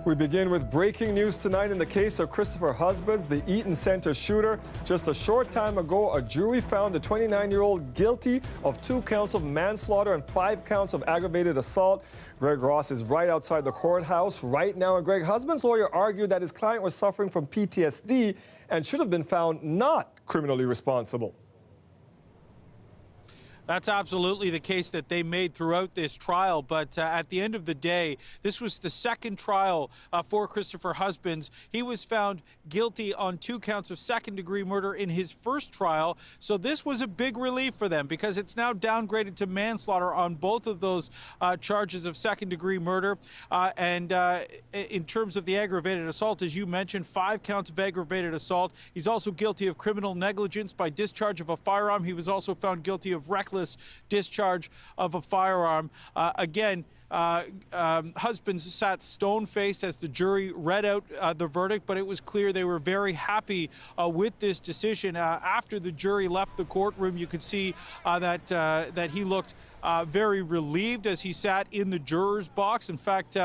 We begin with breaking news tonight in the case of Christopher Husbands, the Eaton Center shooter. Just a short time ago, a jury found the 29-year-old guilty of 2 counts of manslaughter and 5 counts of aggravated assault. Greg Ross is right outside the courthouse right now, and Greg, Husbands' lawyer argued that his client was suffering from PTSD and should have been found not criminally responsible. That's absolutely the case that they made throughout this trial. But at the end of the day, this was the second trial for Christopher Husbands. He was found guilty on 2 counts of second-degree murder in his first trial. So this was a big relief for them because it's now downgraded to manslaughter on both of those charges of second-degree murder. In terms of the aggravated assault, as you mentioned, 5 counts of aggravated assault. He's also guilty of criminal negligence by discharge of a firearm. He was also found guilty of reckless discharge of a firearm. Husbands sat stone-faced as the jury read out the verdict, but it was clear they were very happy with this decision. After the jury left the courtroom, you could see that he looked very relieved as he sat in the juror's box. In fact,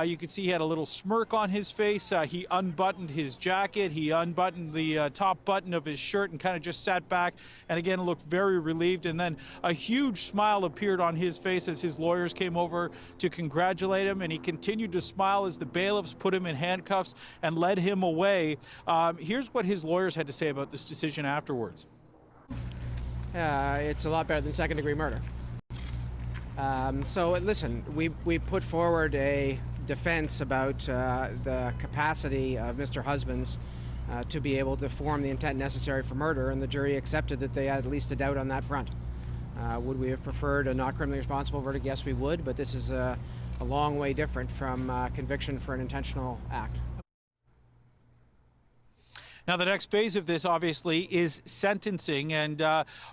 you could see he had a little smirk on his face. He unbuttoned his jacket. He unbuttoned the top button of his shirt and kind of just sat back and again looked very relieved. And then a huge smile appeared on his face as his lawyers came over to congratulate him, and he continued to smile as the bailiffs put him in handcuffs and led him away. Here's what his lawyers had to say about this decision afterwards. It's a lot better than second-degree murder. So listen, we put forward a defense about the capacity of Mr. Husbands to be able to form the intent necessary for murder, and the jury accepted that they had at least a doubt on that front. Would we have preferred a not criminally responsible verdict? Yes, we would, but this is a long way different from conviction for an intentional act. Now, the next phase of this, obviously, is sentencing. And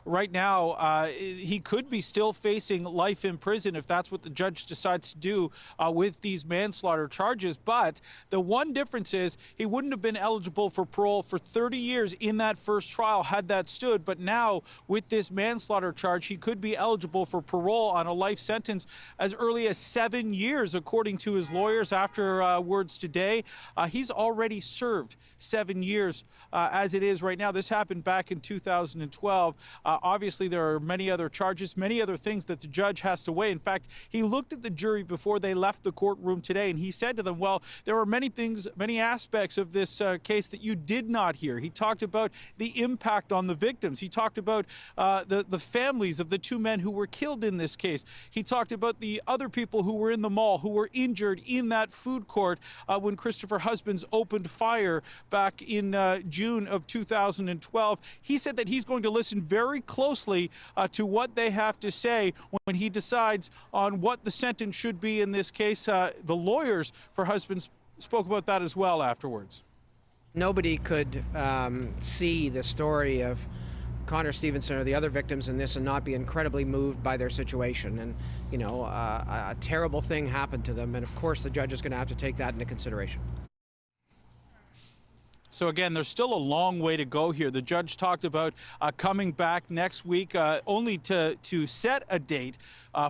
right now, he could be still facing life in prison if that's what the judge decides to do with these manslaughter charges. But the one difference is he wouldn't have been eligible for parole for 30 years in that first trial had that stood. But now, with this manslaughter charge, he could be eligible for parole on a life sentence as early as 7 years, according to his lawyers afterwards today. He's already served 7 years as it is right now. This happened back in 2012. Obviously, there are many other charges, many other things that the judge has to weigh. In fact, he looked at the jury before they left the courtroom today, and he said to them, well, there are many things, many aspects of this case that you did not hear. He talked about the impact on the victims. He talked about the families of the 2 men who were killed in this case. He talked about the other people who were in the mall, who were injured in that food court when Christopher Husbands opened fire back in June of 2012. He said that he's going to listen very closely to what they have to say when he decides on what the sentence should be in this case. The lawyers for Husbands spoke about that as well afterwards. Nobody could see the story of Connor Stevenson or the other victims in this and not be incredibly moved by their situation. And, you know, a terrible thing happened to them. And of course, the judge is going to have to take that into consideration. So again, there's still a long way to go here. The judge talked about coming back next week only to set a date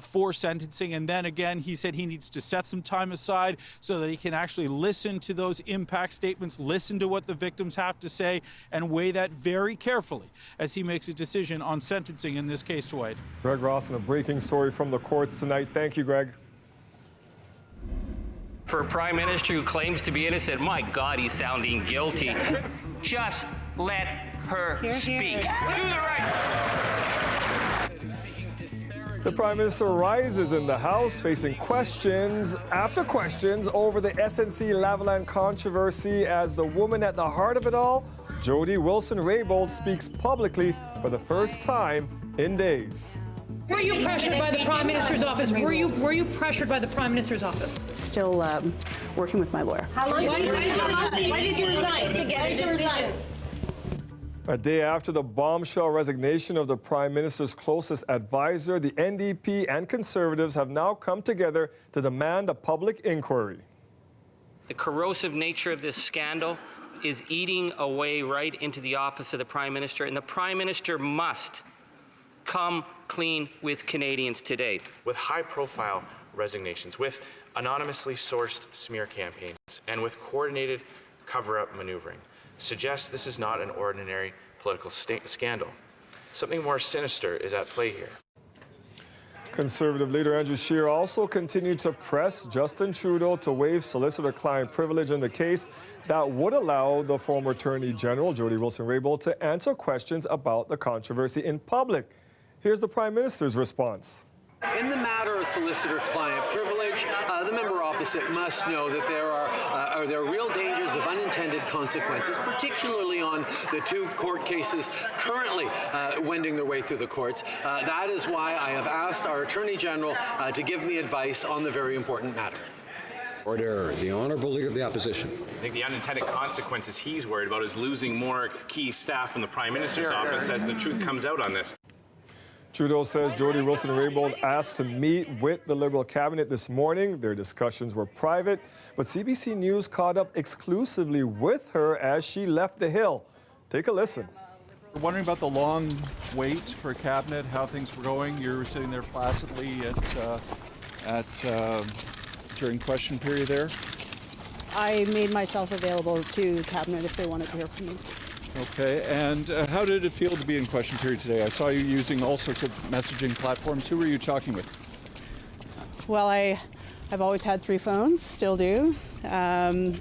for sentencing. And then again, he said he needs to set some time aside so that he can actually listen to those impact statements, listen to what the victims have to say, and weigh that very carefully as he makes a decision on sentencing in this case, Dwight. Greg Ross, and a breaking story from the courts tonight. Thank you, Greg. For a prime minister who claims to be innocent, my God, he's sounding guilty. Just let her speak. Do the right. The Prime Minister rises in the House, facing questions after questions over the SNC-Lavalin controversy as the woman at the heart of it all, Jody Wilson-Raybould, speaks publicly for the first time in days. Were you pressured by the Prime Minister's office? Were you pressured by the Prime Minister's office? Still working with my lawyer. How long why did you resign to get a decision? A day after the bombshell resignation of the Prime Minister's closest advisor, the NDP and Conservatives have now come together to demand a public inquiry. The corrosive nature of this scandal is eating away right into the office of the Prime Minister, and the Prime Minister must come clean with Canadians today. With high-profile resignations, with anonymously sourced smear campaigns, and with coordinated cover-up maneuvering, suggests this is not an ordinary political scandal. Something more sinister is at play here. Conservative leader Andrew Scheer also continued to press Justin Trudeau to waive solicitor-client privilege in the case that would allow the former Attorney General, Jody Wilson-Raybould, to answer questions about the controversy in public. Here's the Prime Minister's response. In the matter of solicitor-client privilege, the member opposite must know that there are real dangers of unintended consequences, particularly on the two court cases currently wending their way through the courts. That is why I have asked our Attorney General to give me advice on the very important matter. Order. The Honourable Leader of the Opposition. I think the unintended consequences he's worried about is losing more key staff from the Prime Minister's office as the truth comes out on this. Trudeau says Jody Wilson-Raybould asked to meet with the Liberal cabinet this morning. Their discussions were private, but CBC News caught up exclusively with her as she left the Hill. Take a listen. We're wondering about the long wait for cabinet, how things were going. You were sitting there placidly during question period there. I made myself available to cabinet if they wanted to hear from me. Okay, and how did it feel to be in question period today? I saw you using all sorts of messaging platforms. Who were you talking with? Well, I've always had 3 phones, still do. I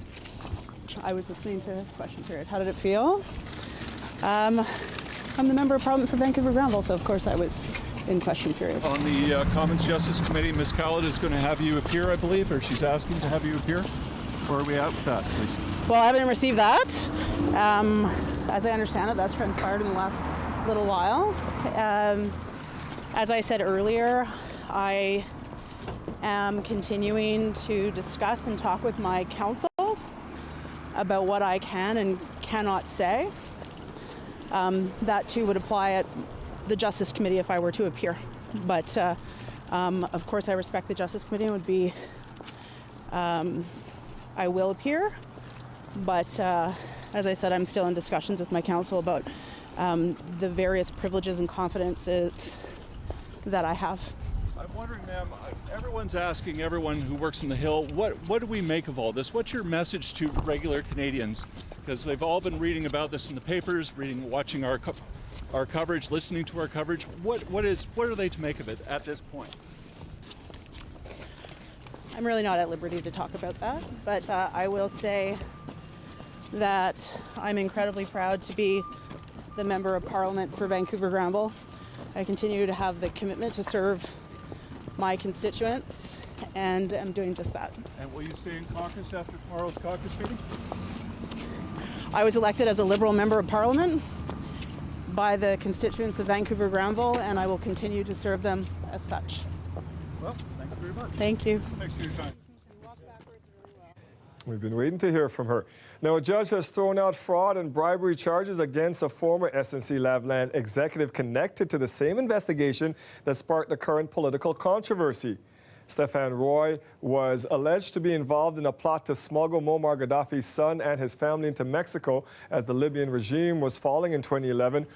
was listening to question period. How did it feel? I'm the Member of Parliament for Vancouver Granville, so of course I was in question period. On the Commons Justice Committee, Ms. Khaled is going to have you appear, I believe, or she's asking to have you appear. Where are we at with that, please? Well, I haven't received that. As I understand it, that's transpired in the last little while. As I said earlier, I am continuing to discuss and talk with my counsel about what I can and cannot say. That too would apply at the Justice Committee if I were to appear. But of course I respect the Justice Committee and would be, I will appear. But as I said, I'm still in discussions with my counsel about the various privileges and confidences that I have. I'm wondering, ma'am, everyone's asking everyone who works in the Hill, what do we make of all this? What's your message to regular Canadians? Because they've all been reading about this in the papers, watching our coverage, listening to our coverage. What are they to make of it at this point? I'm really not at liberty to talk about that, but I will say that I'm incredibly proud to be the Member of Parliament for Vancouver Granville. I continue to have the commitment to serve my constituents, and I'm doing just that. And will you stay in caucus after tomorrow's caucus meeting? I was elected as a Liberal Member of Parliament by the constituents of Vancouver Granville, and I will continue to serve them as such. Well, thank you very much. Thank you. Thanks for your time. We've been waiting to hear from her. Now, a judge has thrown out fraud and bribery charges against a former SNC-Lavalin executive connected to the same investigation that sparked the current political controversy. Stefan Roy was alleged to be involved in a plot to smuggle Muammar Gaddafi's son and his family into Mexico as the Libyan regime was falling in 2011.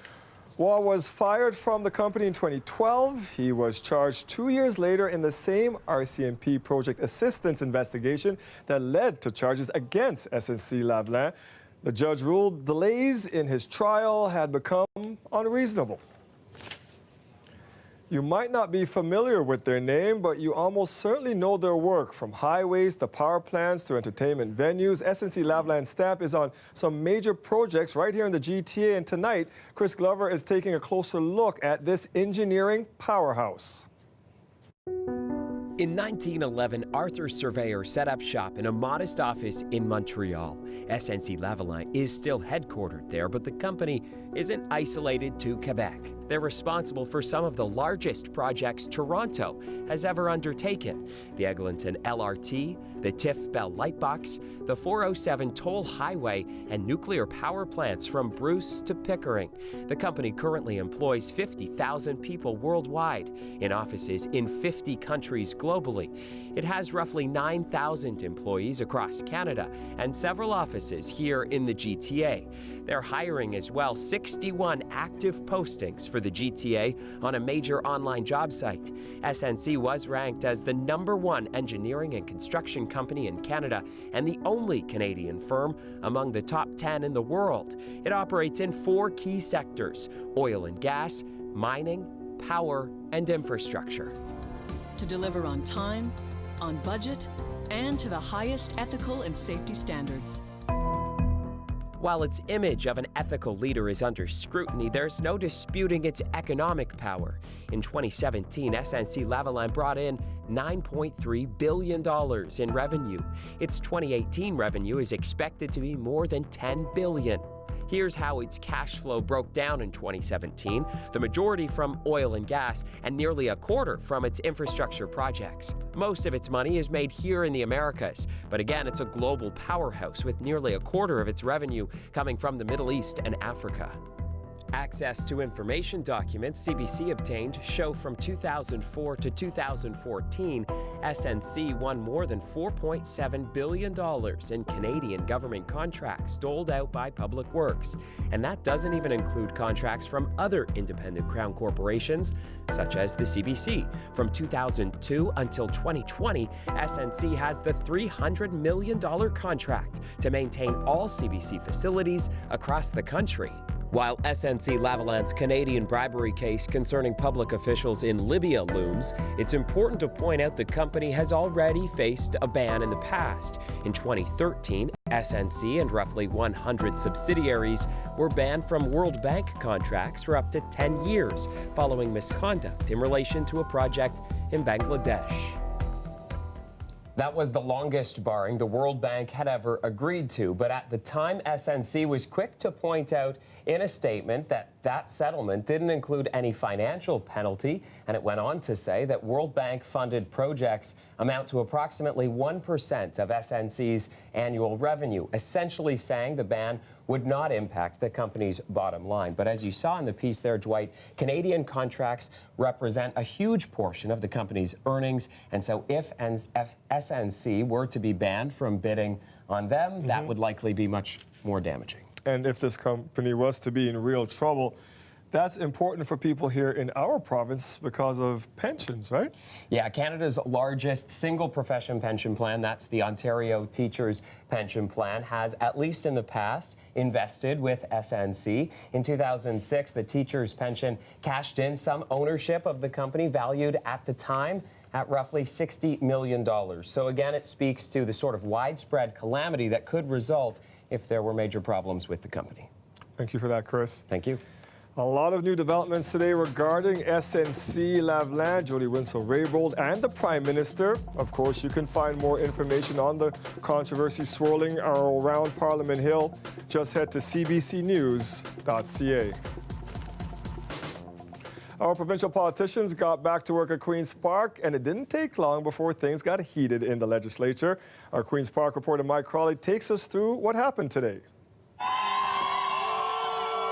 Roy was fired from the company in 2012. He was charged 2 years later in the same RCMP project assistance investigation that led to charges against SNC-Lavalin. The judge ruled delays in his trial had become unreasonable. You might not be familiar with their name, but you almost certainly know their work. From highways to power plants to entertainment venues, SNC-Lavalin's stamp is on some major projects right here in the GTA. And tonight, Chris Glover is taking a closer look at this engineering powerhouse. In 1911, Arthur Surveyor set up shop in a modest office in Montreal. SNC-Lavalin is still headquartered there, but the company isn't isolated to Quebec. They're responsible for some of the largest projects Toronto has ever undertaken: the Eglinton LRT, the Tiff Bell Lightbox, the 407 Toll Highway, and nuclear power plants from Bruce to Pickering. The company currently employs 50,000 people worldwide in offices in 50 countries globally. It has roughly 9,000 employees across Canada and several offices here in the GTA. They're hiring as well 61 active postings for the GTA on a major online job site. SNC was ranked as the #1 engineering and construction company in Canada and the only Canadian firm among the top 10 in the world. It operates in 4 key sectors: oil and gas, mining, power, and infrastructure. To deliver on time, on budget, and to the highest ethical and safety standards. While its image of an ethical leader is under scrutiny, there's no disputing its economic power. In 2017, SNC-Lavalin brought in $9.3 billion in revenue. Its 2018 revenue is expected to be more than $10 billion. Here's how its cash flow broke down in 2017, the majority from oil and gas, and nearly a quarter from its infrastructure projects. Most of its money is made here in the Americas, but again, it's a global powerhouse with nearly a quarter of its revenue coming from the Middle East and Africa. Access to information documents CBC obtained show from 2004 to 2014, SNC won more than $4.7 billion in Canadian government contracts doled out by Public Works. And that doesn't even include contracts from other independent Crown corporations, such as the CBC. From 2002 until 2020, SNC has the $300 million contract to maintain all CBC facilities across the country. While SNC-Lavalin's Canadian bribery case concerning public officials in Libya looms, it's important to point out the company has already faced a ban in the past. In 2013, SNC and roughly 100 subsidiaries were banned from World Bank contracts for up to 10 years following misconduct in relation to a project in Bangladesh. That was the longest barring the World Bank had ever agreed to, but at the time, SNC was quick to point out in a statement that that settlement didn't include any financial penalty, and it went on to say that World Bank-funded projects amount to approximately 1% of SNC's annual revenue, essentially saying the ban would not impact the company's bottom line. But as you saw in the piece there, Dwight, Canadian contracts represent a huge portion of the company's earnings, and so if SNC were to be banned from bidding on them, that would likely be much more damaging. And if this company was to be in real trouble, that's important for people here in our province because of pensions, right? Yeah, Canada's largest single profession pension plan, that's the Ontario Teachers Pension Plan, has, at least in the past, invested with SNC. In 2006, the teachers' pension cashed in some ownership of the company, valued at the time at roughly $60 million. So again, it speaks to the sort of widespread calamity that could result if there were major problems with the company. Thank you for that, Chris. Thank you. A lot of new developments today regarding SNC-Lavalin, Jody Winslow-Raybould, and the Prime Minister. Of course, you can find more information on the controversy swirling around Parliament Hill. Just head to cbcnews.ca. Our provincial politicians got back to work at Queen's Park, and it didn't take long before things got heated in the legislature. Our Queen's Park reporter Mike Crawley takes us through what happened today.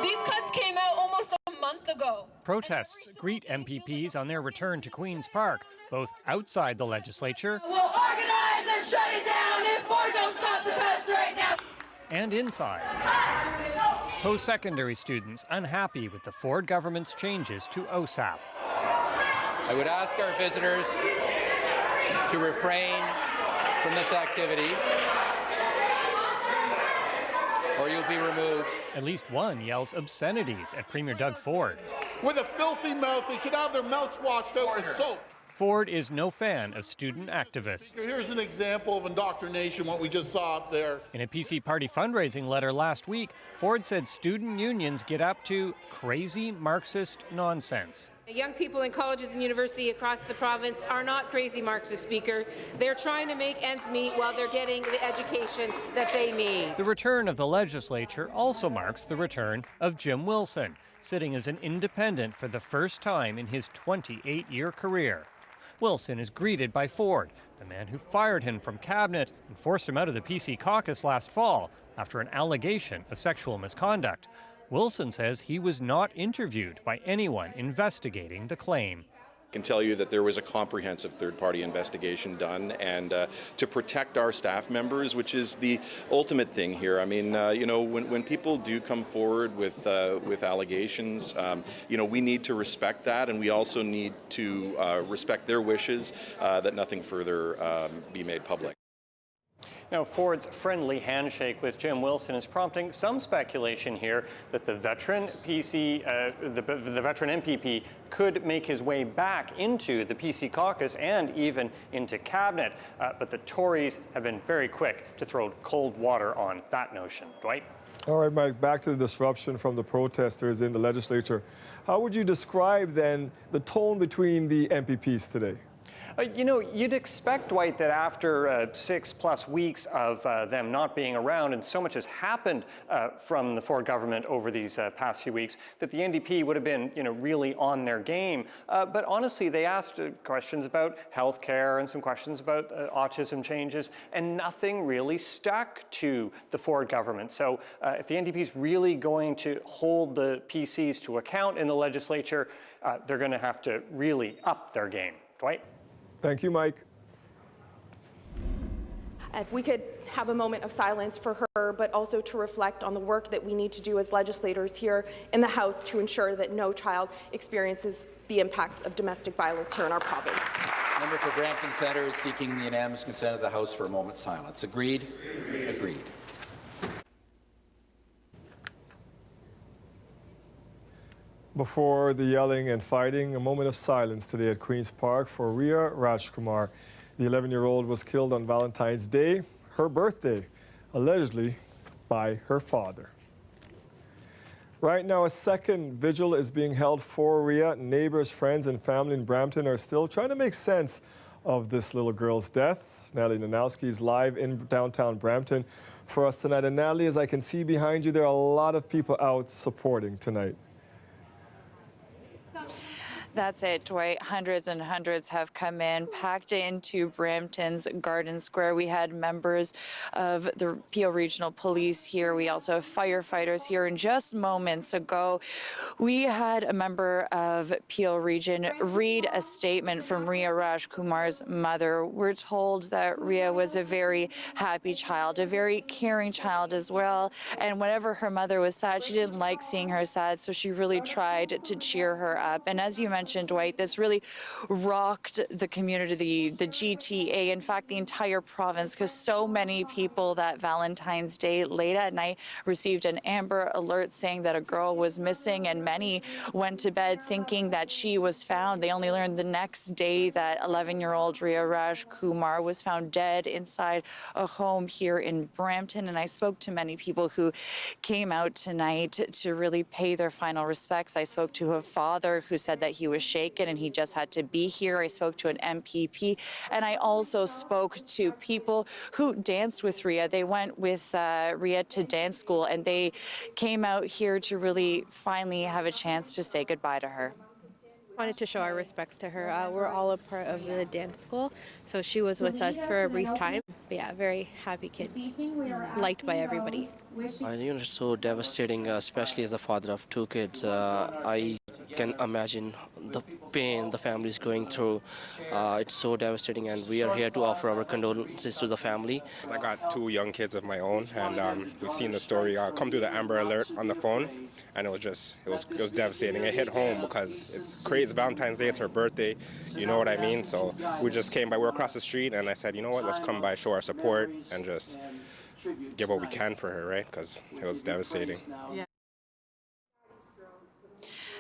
These cuts came out almost a month ago. Protests greet MPPs on their return to Queen's Park, both outside the legislature. We'll organize and shut it down if Ford don't stop the cuts right now. And inside. Post-secondary students unhappy with the Ford government's changes to OSAP. I would ask our visitors to refrain from this activity, or you'll be removed. At least one yells obscenities at Premier Doug Ford. With a filthy mouth, they should have their mouths washed out with soap. Ford is no fan of student activists. Here's an example of indoctrination, what we just saw up there. In a PC party fundraising letter last week, Ford said student unions get up to crazy Marxist nonsense. Young people in colleges and universities across the province are not crazy Marxist, Speaker. They're trying to make ends meet while they're getting the education that they need. The return of the legislature also marks the return of Jim Wilson, sitting as an independent for the first time in his 28-year career. Wilson is greeted by Ford, the man who fired him from cabinet and forced him out of the PC caucus last fall after an allegation of sexual misconduct. Wilson says he was not interviewed by anyone investigating the claim. I can tell you that there was a comprehensive third-party investigation done, and to protect our staff members, which is the ultimate thing here. I mean, you know, when people do come forward with allegations, you know, we need to respect that, and we also need to respect their wishes that nothing further be made public. Now, Ford's friendly handshake with Jim Wilson is prompting some speculation here that the veteran the veteran MPP could make his way back into the PC caucus and even into cabinet. But the Tories have been very quick to throw cold water on that notion. Dwight? All right, Mike, back to the disruption from the protesters in the legislature. How would you describe then the tone between the MPPs today? You know, you'd expect, Dwight, that after 6+ weeks of them not being around, and so much has happened from the Ford government over these past few weeks, that the NDP would have been, you know, really on their game. But honestly, they asked questions about health care and some questions about autism changes, and nothing really stuck to the Ford government. So if the NDP is really going to hold the PCs to account in the legislature, they're going to have to really up their game. Dwight? Thank you, Mike. If we could have a moment of silence for her, but also to reflect on the work that we need to do as legislators here in the House to ensure that no child experiences the impacts of domestic violence here in our province. Member for Brampton Centre is seeking the unanimous consent of the House for a moment's silence. Agreed? Agreed. Before the yelling and fighting, a moment of silence today at Queen's Park for Ria Rajkumar. The 11-year-old was killed on Valentine's Day, her birthday, allegedly by her father. Right now, a second vigil is being held for Ria. Neighbors, friends, and family in Brampton are still trying to make sense of this little girl's death. Natalie Nanowski is live in downtown Brampton for us tonight. And Natalie, as I can see behind you, there are a lot of people out supporting tonight. That's it, Dwight. Hundreds and hundreds have come in, packed into Brampton's Garden Square. We had members of the Peel Regional Police here. We also have firefighters here. And just moments ago, we had a member of Peel Region read a statement from Ria Rajkumar's mother. We're told that Ria was a very happy child, a very caring child as well. And whenever her mother was sad, she didn't like seeing her sad, so she really tried to cheer her up. And as you mentioned, Dwight, this really rocked the community, the GTA, in fact, the entire province, because so many people that Valentine's Day late at night received an Amber Alert saying that a girl was missing, and many went to bed thinking that she was found. They only learned the next day that 11-year-old Ria Rajkumar was found dead inside a home here in Brampton. And I spoke to many people who came out tonight to really pay their final respects. I spoke to a father who said that he was shaken and he just had to be here. I spoke to an MPP, and I also spoke to people who danced with Ria. They went with Ria to dance school, and they came out here to really finally have a chance to say goodbye to her. Wanted to show our respects to her. We're all a part of the dance school, so she was with us for a brief time. But yeah, very happy kid, liked by everybody. It's so devastating, especially as a father of two kids. I can imagine the pain the family is going through. It's so devastating, and we are here to offer our condolences to the family. I got two young kids of my own, and we've seen the story come through the Amber Alert on the phone, and it was devastating. It hit home because it's crazy. It's Valentine's Day, it's her birthday, you know what I mean? So we just came by, we're across the street, and I said, you know what, let's come by, show our support, and just give what we can for her, right? Because it was devastating. Yeah.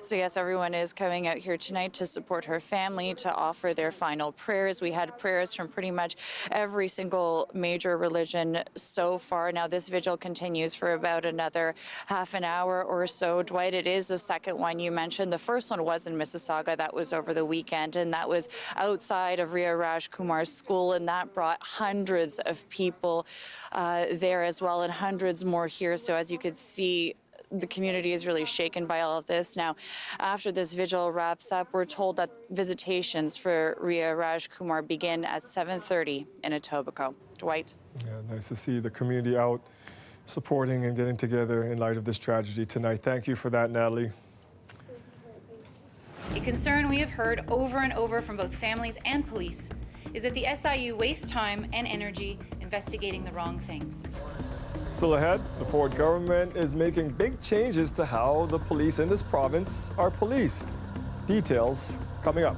So yes, everyone is coming out here tonight to support her family, to offer their final prayers. We had prayers from pretty much every single major religion so far. Now this vigil continues for about another half an hour or so. Dwight, it is the second one you mentioned. The first one was in Mississauga. That was over the weekend, and that was outside of Ria Rajkumar's school, and that brought hundreds of people there as well, and hundreds more here. So as you could see, the community is really shaken by all of this. Now, after this vigil wraps up, we're told that visitations for Ria Raj Kumar begin at 7:30 in Etobicoke. Dwight? Yeah, nice to see the community out supporting and getting together in light of this tragedy tonight. Thank you for that, Natalie. A concern we have heard over and over from both families and police is that the SIU wastes time and energy investigating the wrong things. Still ahead, the Ford government is making big changes to how the police in this province are policed. Details coming up.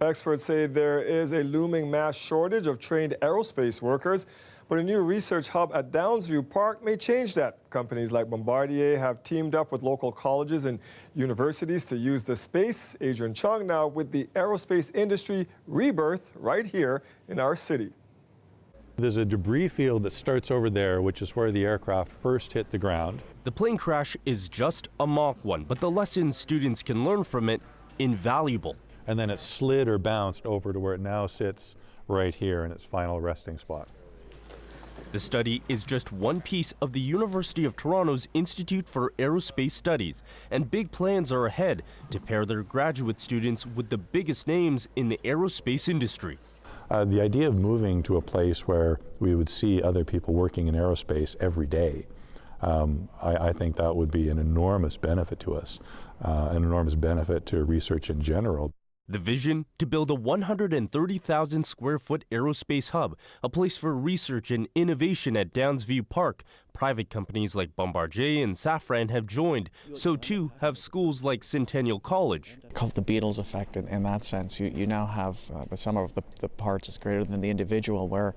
Experts say there is a looming mass shortage of trained aerospace workers, but a new research hub at Downsview Park may change that. Companies like Bombardier have teamed up with local colleges and universities to use the space. Adrian Chung now with the aerospace industry rebirth right here in our city. There's a debris field that starts over there, which is where the aircraft first hit the ground. The plane crash is just a mock one, but the lessons students can learn from it, invaluable. And then it slid or bounced over to where it now sits right here in its final resting spot. The study is just one piece of the University of Toronto's Institute for Aerospace Studies, and big plans are ahead to pair their graduate students with the biggest names in the aerospace industry. The idea of moving to a place where we would see other people working in aerospace every day, I think that would be an enormous benefit to us, an enormous benefit to research in general. The vision? To build a 130,000 square foot aerospace hub, a place for research and innovation at Downsview Park. Private companies like Bombardier and Safran have joined. So too have schools like Centennial College. Called the Beatles effect in that sense. You now have the sum of the parts is greater than the individual, where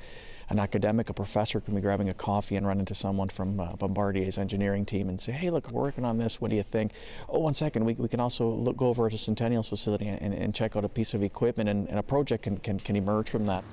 an academic, a professor can be grabbing a coffee and run into someone from Bombardier's engineering team and say, hey, look, we're working on this. What do you think? Oh, 1 second. We can also go over to Centennial's facility and check out a piece of equipment, and a project can emerge from that.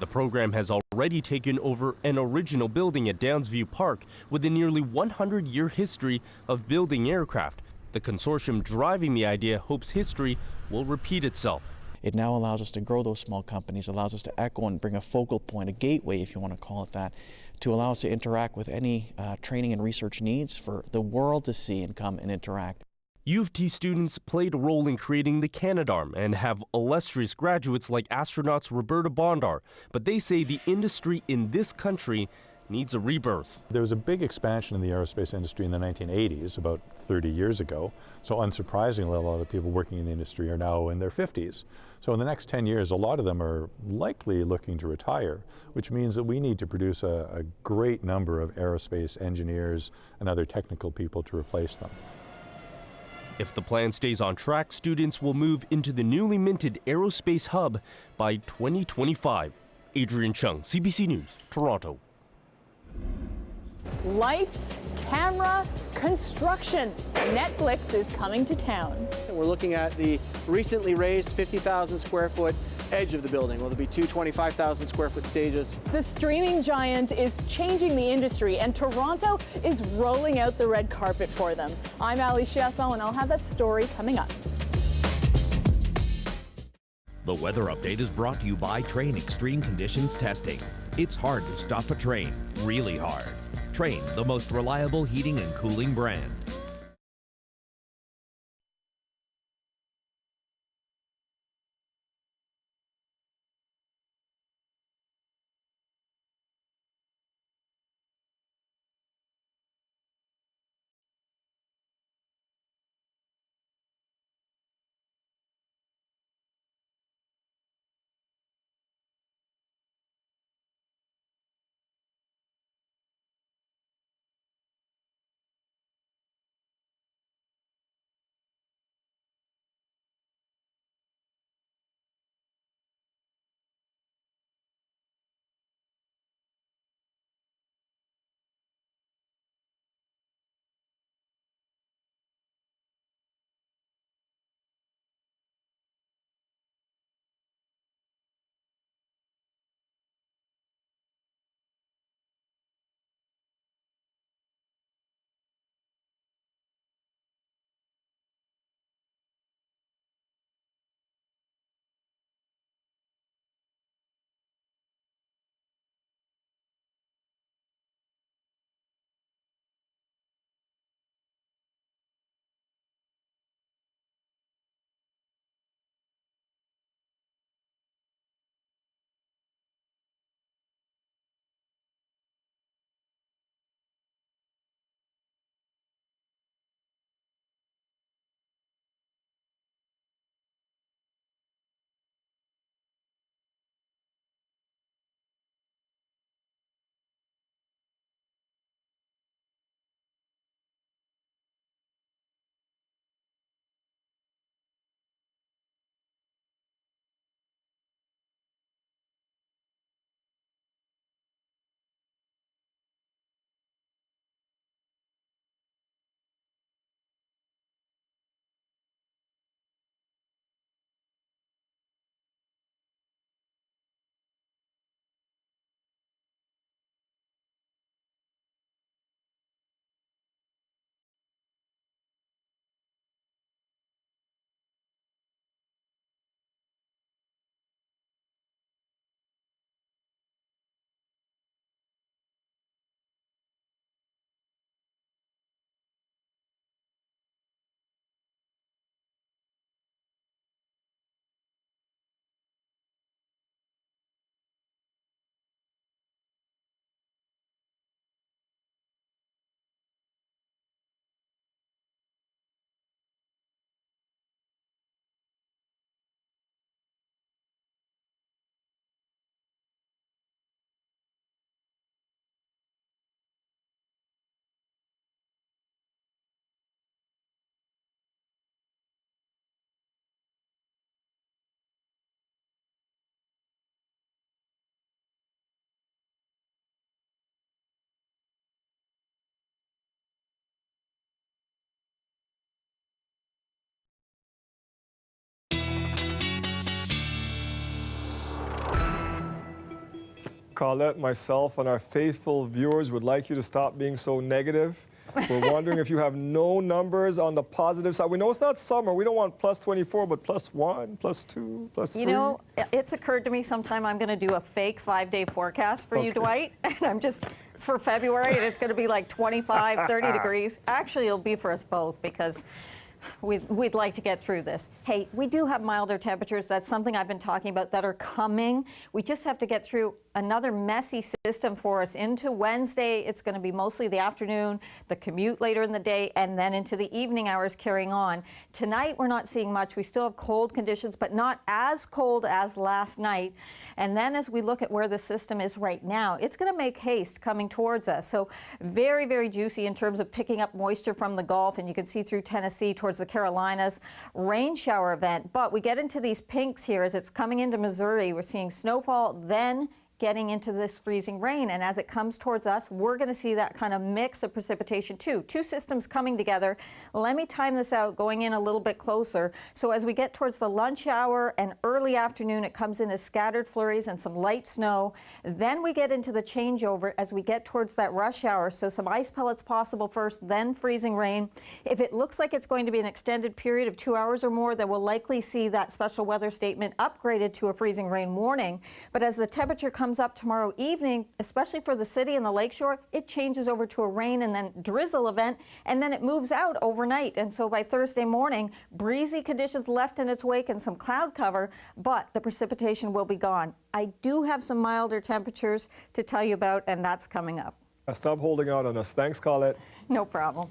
The program has already taken over an original building at Downsview Park with a nearly 100-year history of building aircraft. The consortium driving the idea hopes history will repeat itself. It now allows us to grow those small companies, allows us to echo and bring a focal point, a gateway, if you want to call it that, to allow us to interact with any training and research needs for the world to see and come and interact. U of T students played a role in creating the Canadarm and have illustrious graduates like astronauts Roberta Bondar, but they say the industry in this country needs a rebirth. There was a big expansion in the aerospace industry in the 1980s, about 30 years ago. So unsurprisingly, a lot of the people working in the industry are now in their 50s. So in the next 10 years, a lot of them are likely looking to retire, which means that we need to produce a great number of aerospace engineers and other technical people to replace them. If the plan stays on track, students will move into the newly minted Aerospace Hub by 2025. Adrian Chung, CBC News, Toronto. Lights, camera, construction. Netflix is coming to town. So we're looking at the recently raised 50,000 square foot edge of the building. Will there be two 25,000 square foot stages? The streaming giant is changing the industry, and Toronto is rolling out the red carpet for them. I'm Ali Chiasson, and I'll have that story coming up. The weather update is brought to you by Train Extreme Conditions Testing. It's hard to stop a train, really hard. Train, the most reliable heating and cooling brand. Colette, myself, and our faithful viewers would like you to stop being so negative. We're wondering if you have no numbers on the positive side. We know it's not summer. We don't want plus 24, but plus 1, plus 2, plus 3. You know, it's occurred to me sometime I'm going to do a fake 5-day forecast for you, Dwight. And I'm just, for February, and it's going to be like 25, 30 degrees. Actually, it'll be for us both because we'd like to get through this. Hey, we do have milder temperatures. That's something I've been talking about that are coming. We just have to get through another messy system for us into Wednesday. It's going to be mostly the afternoon, the commute later in the day, and then into the evening hours carrying on. Tonight, we're not seeing much. We still have cold conditions, but not as cold as last night. And then as we look at where the system is right now, it's going to make haste coming towards us. So very, very juicy in terms of picking up moisture from the Gulf, and you can see through Tennessee towards the Carolinas. Rain shower event, but we get into these pinks here as it's coming into Missouri. We're seeing snowfall, then getting into this freezing rain. And as it comes towards us, we're going to see that kind of mix of precipitation too. Two systems coming together. Let me time this out, going in a little bit closer. So as we get towards the lunch hour and early afternoon, it comes in as scattered flurries and some light snow. Then we get into the changeover as we get towards that rush hour. So some ice pellets possible first, then freezing rain. If it looks like it's going to be an extended period of 2 hours or more, then we'll likely see that special weather statement upgraded to a freezing rain warning. But as the temperature comes up tomorrow evening, especially for the city and the lakeshore, it changes over to a rain and then drizzle event, and then it moves out overnight. And so by Thursday morning, breezy conditions left in its wake and some cloud cover, but the precipitation will be gone. I do have some milder temperatures to tell you about, and that's coming up. Stop holding out on us. Thanks, Colette. No problem.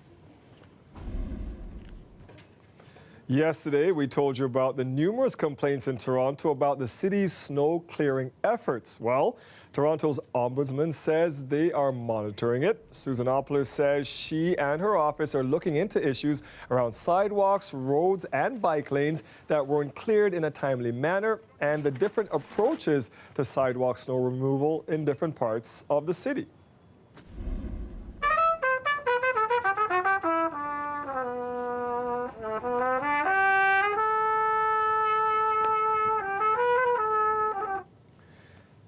Yesterday, we told you about the numerous complaints in Toronto about the city's snow clearing efforts. Well, Toronto's ombudsman says they are monitoring it. Susan Oppler says she and her office are looking into issues around sidewalks, roads, and bike lanes that weren't cleared in a timely manner, and the different approaches to sidewalk snow removal in different parts of the city.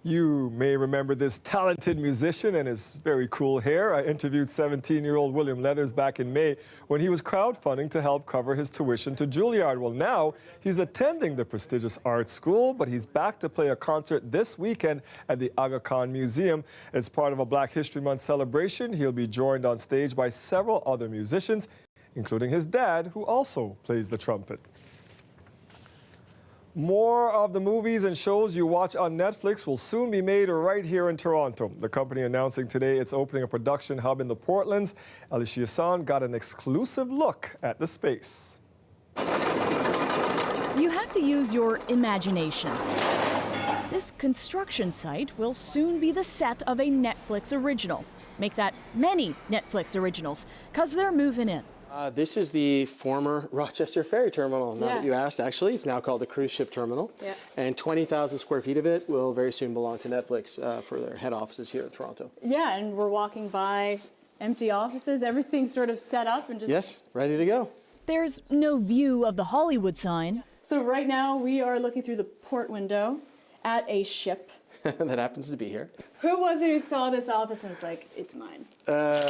You may remember this talented musician and his very cool hair. I interviewed 17-year-old William Leathers back in May when he was crowdfunding to help cover his tuition to Juilliard. Well, now he's attending the prestigious art school, but he's back to play a concert this weekend at the Aga Khan Museum. It's part of a Black History Month celebration. He'll be joined on stage by several other musicians, including his dad, who also plays the trumpet. More of the movies and shows you watch on Netflix will soon be made right here in Toronto. The company announcing today it's opening a production hub in the Portlands. Alicia San got an exclusive look at the space. You have to use your imagination. This construction site will soon be the set of a Netflix original. Make that many Netflix originals, because they're moving in. This is the former Rochester Ferry Terminal. Now that you asked, actually, it's now called the Cruise Ship Terminal. Yeah. And 20,000 square feet of it will very soon belong to Netflix for their head offices here in Toronto. Yeah, and we're walking by empty offices, everything's sort of set up and just... Yes, ready to go. There's no view of the Hollywood sign. So right now we are looking through the port window at a ship. That happens to be here. Who was it who saw this office and was like, it's mine?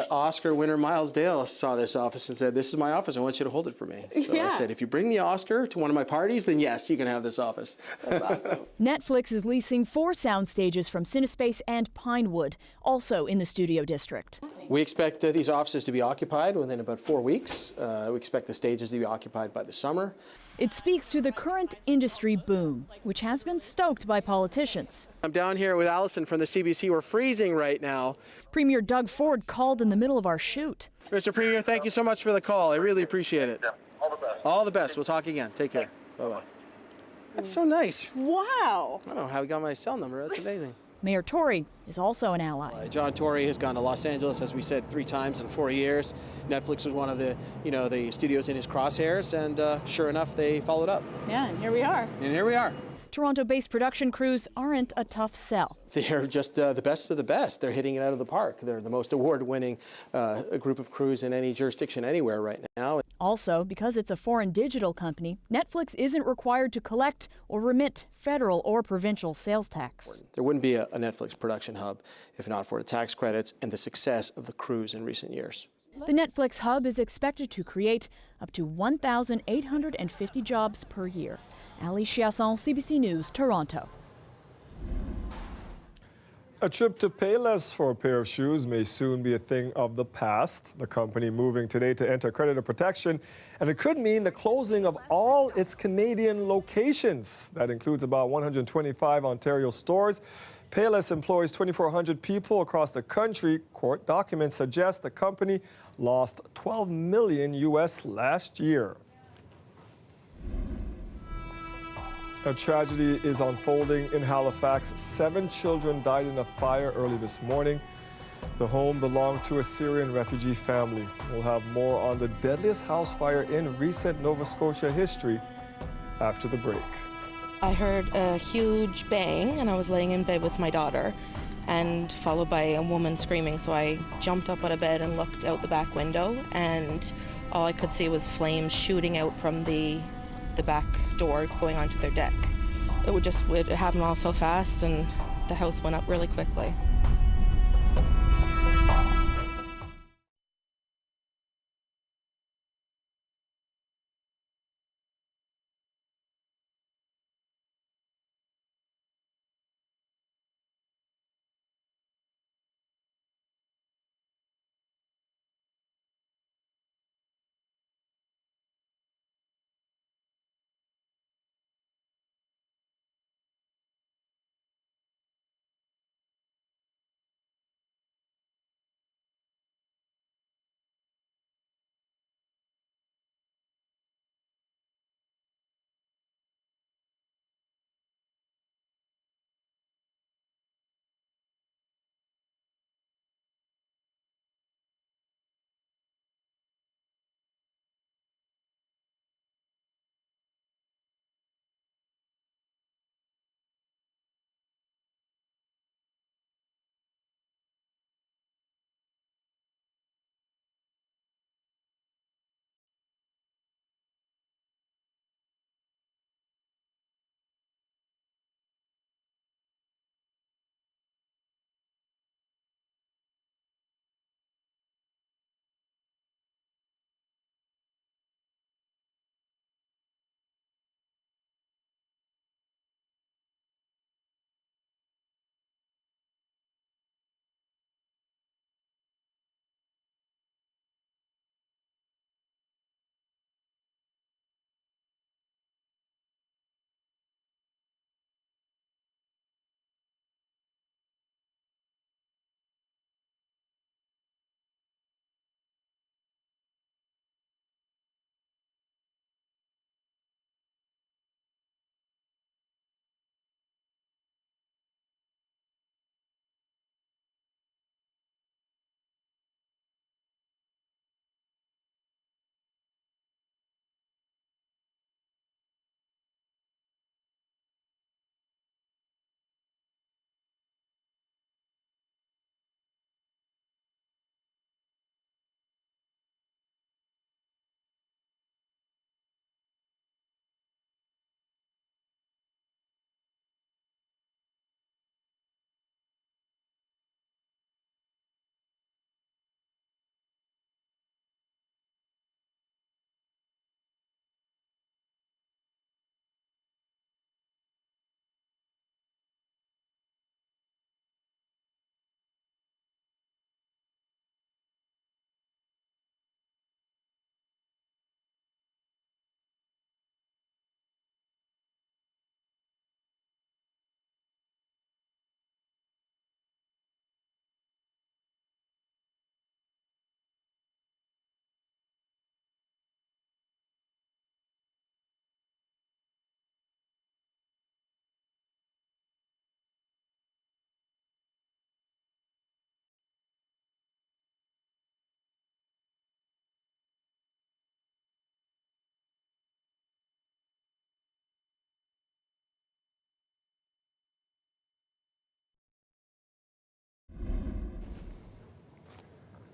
Oscar winner Miles Dale saw this office and said, this is my office, I want you to hold it for me. So I said, if you bring the Oscar to one of my parties, then yes, you can have this office. That's awesome. Netflix is leasing 4 sound stages from Cinespace and Pinewood, also in the studio district. We expect these offices to be occupied within about 4 weeks. We expect the stages to be occupied by the summer. It speaks to the current industry boom, which has been stoked by politicians. I'm down here with Allison from the CBC. We're freezing right now. Premier Doug Ford called in the middle of our shoot. Mr. Premier, thank you so much for the call. I really appreciate it. All the best. All the best. We'll talk again. Take care. Bye-bye. That's so nice. Wow. I don't know how he got my cell number. That's amazing. Mayor Tory is also an ally. John Tory has gone to Los Angeles, as we said, 3 times in 4 years. Netflix was one of the, the studios in his crosshairs, and sure enough, they followed up. Yeah, and here we are. And here we are. Toronto-based production crews aren't a tough sell. They're just the best of the best. They're hitting it out of the park. They're the most award-winning group of crews in any jurisdiction anywhere right now. Also, because it's a foreign digital company, Netflix isn't required to collect or remit federal or provincial sales tax. There wouldn't be a Netflix production hub if not for the tax credits and the success of the cruise in recent years. The Netflix hub is expected to create up to 1,850 jobs per year. Ali Chiasson, CBC News, Toronto. A trip to Payless for a pair of shoes may soon be a thing of the past. The company moving today to enter creditor protection, and it could mean the closing of all its Canadian locations. That includes about 125 Ontario stores. Payless employs 2,400 people across the country. Court documents suggest the company lost $12 million US last year. A tragedy is unfolding in Halifax. 7 children died in a fire early this morning. The home belonged to a Syrian refugee family. We'll have more on the deadliest house fire in recent Nova Scotia history after the break. I heard a huge bang and I was laying in bed with my daughter, and followed by a woman screaming. So I jumped up out of bed and looked out the back window, and all I could see was flames shooting out from the back door going onto their deck. It happened all so fast, and the house went up really quickly.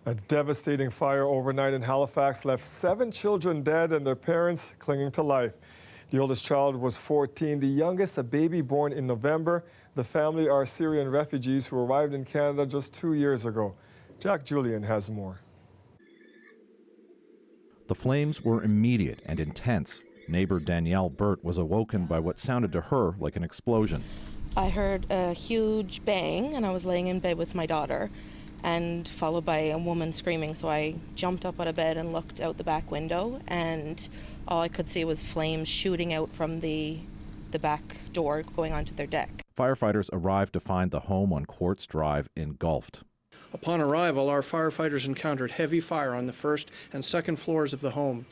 A devastating fire overnight in Halifax left 7 children dead and their parents clinging to life. The oldest child was 14, the youngest a baby born in November. The family are Syrian refugees who arrived in Canada just 2 years ago. Jack Julian has more. The flames were immediate and intense. Neighbor Danielle Burt was awoken by what sounded to her like an explosion. I heard a huge bang and I was laying in bed with my daughter, and followed by a woman screaming. So I jumped up out of bed and looked out the back window, and all I could see was flames shooting out from the back door going onto their deck. Firefighters arrived to find the home on Quartz Drive engulfed. Upon arrival, our firefighters encountered heavy fire on the first and second floors of the home.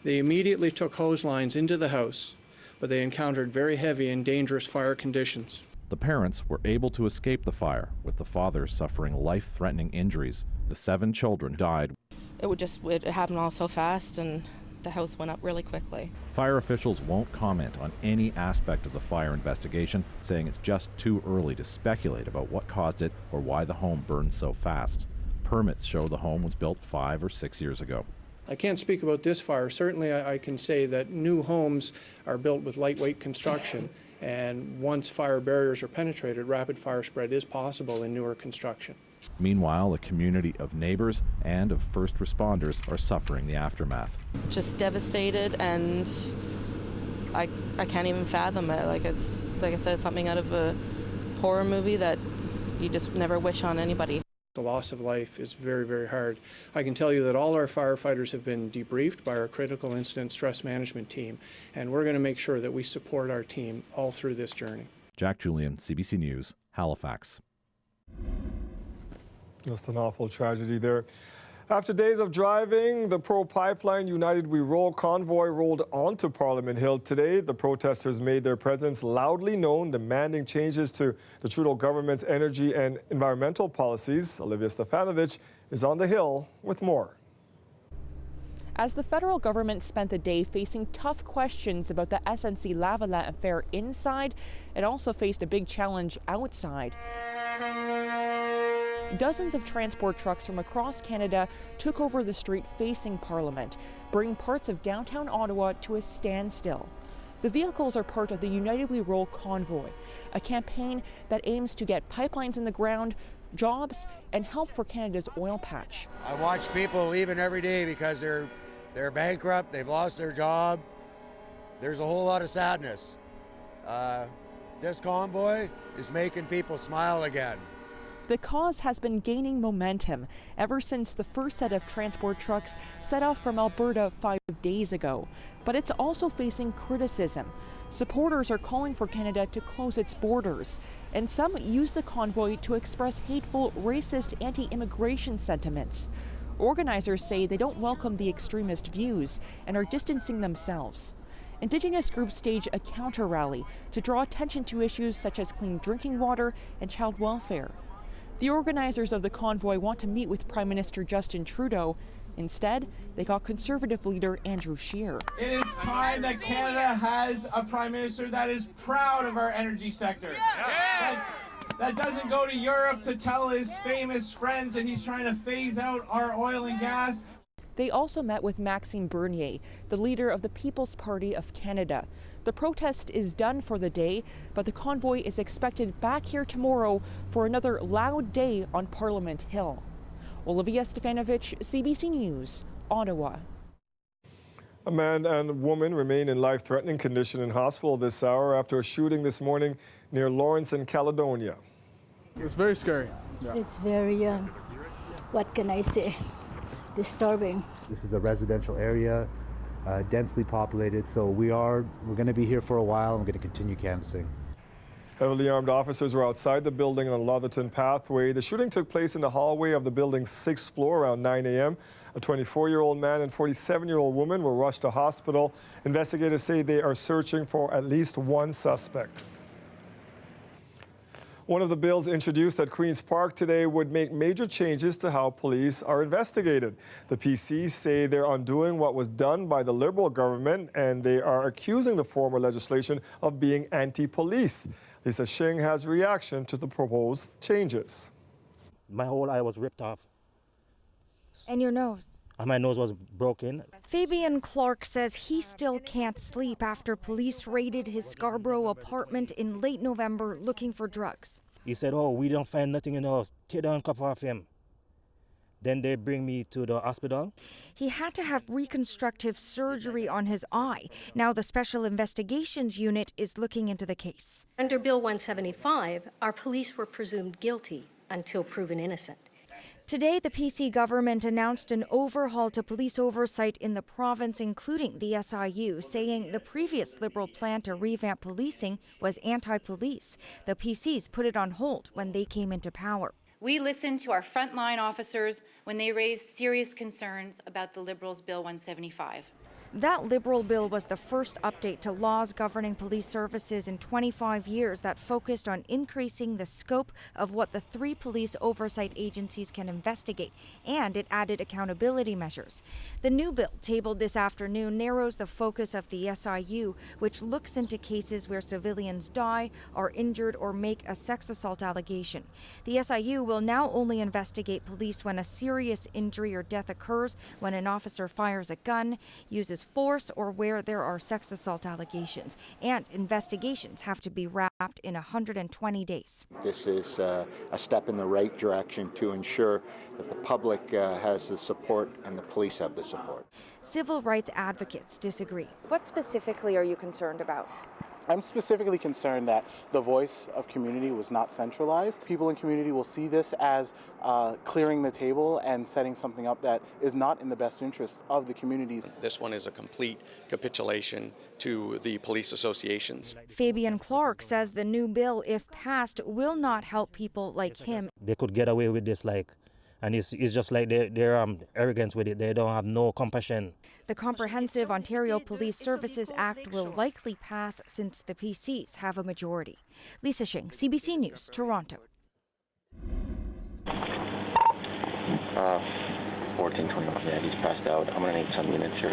They immediately took hose lines into the house, but they encountered very heavy and dangerous fire conditions. The parents were able to escape the fire, with the father suffering life-threatening injuries. The 7 children died. It happened all so fast, and the house went up really quickly. Fire officials won't comment on any aspect of the fire investigation, saying it's just too early to speculate about what caused it or why the home burned so fast. Permits show the home was built 5 or 6 years ago. I can't speak about this fire. Certainly I can say that new homes are built with lightweight construction, and once fire barriers are penetrated, rapid fire spread is possible in newer construction. Meanwhile, a community of neighbors and of first responders are suffering the aftermath. Just devastated, and I can't even fathom it. Like I said, something out of a horror movie that you just never wish on anybody. The loss of life is very, very hard. I can tell you that all our firefighters have been debriefed by our critical incident stress management team, and we're going to make sure that we support our team all through this journey. Jack Julian, CBC News, Halifax. Just an awful tragedy there. After days of driving, the pro-pipeline United We Roll convoy rolled onto Parliament Hill today. The protesters made their presence loudly known, demanding changes to the Trudeau government's energy and environmental policies. Olivia Stefanovic is on the Hill with more. As the federal government spent the day facing tough questions about the SNC-Lavalin affair inside, it also faced a big challenge outside. Dozens of transport trucks from across Canada took over the street facing Parliament, bringing parts of downtown Ottawa to a standstill. The vehicles are part of the United We Roll convoy, a campaign that aims to get pipelines in the ground, jobs, and help for Canada's oil patch. I watch people leaving every day because they're bankrupt, they've lost their job. There's a whole lot of sadness. This convoy is making people smile again. The cause has been gaining momentum ever since the first set of transport trucks set off from Alberta 5 days ago. But it's also facing criticism. Supporters are calling for Canada to close its borders, and some use the convoy to express hateful, racist, anti-immigration sentiments. Organizers say they don't welcome the extremist views and are distancing themselves. Indigenous groups stage a counter-rally to draw attention to issues such as clean drinking water and child welfare. The organizers of the convoy want to meet with Prime Minister Justin Trudeau. Instead, they got Conservative leader Andrew Scheer. It is time that Canada has a Prime Minister that is proud of our energy sector. That doesn't go to Europe to tell his famous friends that he's trying to phase out our oil and gas. They also met with Maxime Bernier, the leader of the People's Party of Canada. The protest is done for the day, but the convoy is expected back here tomorrow for another loud day on Parliament Hill. Olivia Stefanovic, CBC News, Ottawa. A man and woman remain in life-threatening condition in hospital this hour after a shooting this morning near Lawrence in Caledonia. It's very scary. Yeah. It's very, what can I say, disturbing. This is a residential area, densely populated, so we're going to be here for a while, and we're going to continue canvassing. Heavily armed officers were outside the building on Lotherton Pathway. The shooting took place in the hallway of the building's 6th floor around 9 a.m. A 24-year-old man and 47-year-old woman were rushed to hospital. Investigators say they are searching for at least one suspect. One of the bills introduced at Queen's Park today would make major changes to how police are investigated. The PCs say they're undoing what was done by the Liberal government, and they are accusing the former legislation of being anti-police. Lisa Shing has reaction to the proposed changes. My whole eye was ripped off. And your nose? My nose was broken. Fabian Clark says he still can't sleep after police raided his Scarborough apartment in late November looking for drugs. He said, "Oh, we don't find nothing in the house. Take the handcuff off him." Then they bring me to the hospital. He had to have reconstructive surgery on his eye. Now the Special Investigations Unit is looking into the case. Under Bill 175, our police were presumed guilty until proven innocent. Today, the PC government announced an overhaul to police oversight in the province, including the SIU, saying the previous Liberal plan to revamp policing was anti-police. The PCs put it on hold when they came into power. We listened to our frontline officers when they raised serious concerns about the Liberals' Bill 175. That Liberal bill was the first update to laws governing police services in 25 years that focused on increasing the scope of what the 3 police oversight agencies can investigate, and it added accountability measures. The new bill, tabled this afternoon, narrows the focus of the SIU, which looks into cases where civilians die, are injured, or make a sex assault allegation. The SIU will now only investigate police when a serious injury or death occurs, when an officer fires a gun, uses force, or where there are sex assault allegations. And investigations have to be wrapped in 120 days. This is a step in the right direction to ensure that the public has the support and the police have the support. Civil rights advocates disagree. What specifically are you concerned about? I'm specifically concerned that the voice of community was not centralized. People in community will see this as clearing the table and setting something up that is not in the best interest of the communities. This one is a complete capitulation to the police associations. Fabian Clark says the new bill, if passed, will not help people like him. They could get away with this, and it's just like their arrogance with it. They don't have no compassion. The Comprehensive Ontario Police Services Act will likely pass since the PCs have a majority. Lisa Shing, CBC News, Toronto. 1421, yeah, he's passed out. I'm going to need some units here.